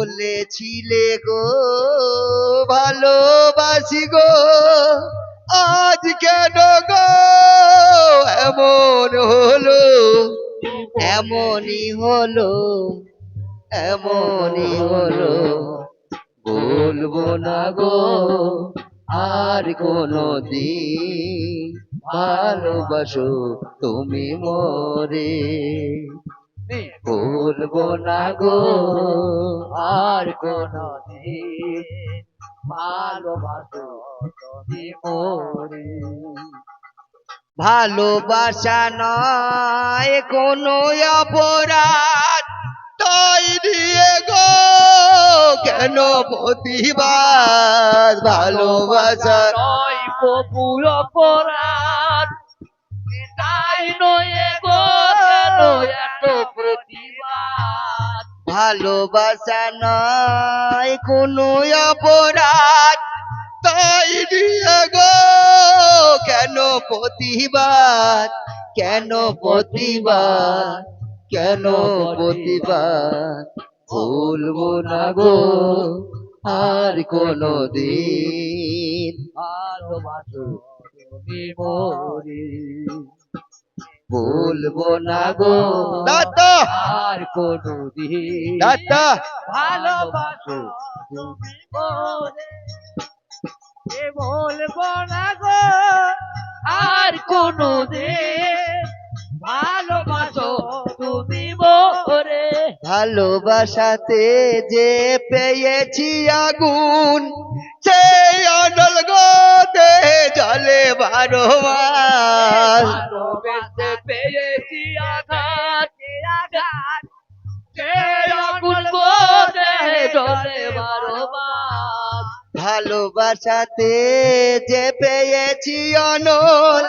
বলেছিলে গো ভালোবাসি গো, আজ কেন গো এমন হলো, এমনই হলো, এমনই হলো। বলবো না গো আর কোনো দিন, ভালোবাসো তুমি মোরে। বলবো না গো আর কোনো দিন, ভালোবাসো তুমি মোরে। ভালোবাসা নয় কোনো অপরাধ, তাই দিয়ে গো কেন প্রতিবাদ। ভালোবাসা নয় প্রভু অপরাধ, তাই নয় গো কেন এত প্রতিবাদ। ভালোবাসা নয় কোনো অপরাধ, তাই দিয়ে গো কেন প্রতিবাদ, কেন প্রতিবাদ, কেন প্রতিবাদ। ভুলবো না গো আর কোনো দিন, ভালোবাসো তুমি মোরে। ভুলবো না গো দাদা, আর কোনো দিন দাদা। ভালোবাসো তুমি মোরে। বলবো না গো আর কোনো দিন, ভালোবাসো তুমি মোরে। ভালোবাসাতে যে পেয়েছি আগুন, সেই অনল গতে জলে 12 মাস। ভালোবেসে পেয়েছি আঘাত, আঘাত সে আগুন গো দেহে জ্বলে 12 মাস। ভালোবাসাতে যে পেয়েছি অনল,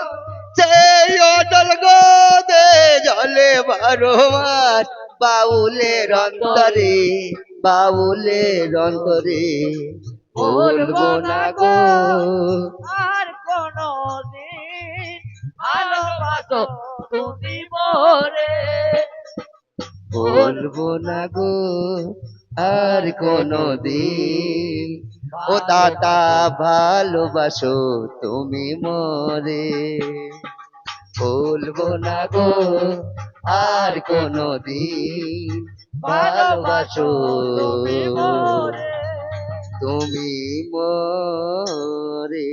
সেই অনল গতে জলে 12 মাস। বাউলের অন্তরে, বাউলের অন্তরে, বলবো না গো আর কোনো দিন, ভালোবাসো তুমি মোরে। বলবো না গো আর কোনো দিন, ও দাদা ভালোবাসো তুমি মোরে। বলবো না গো আর কোনো দিন, ভালোবাসো তুমি মোরে। তুমি মোরে।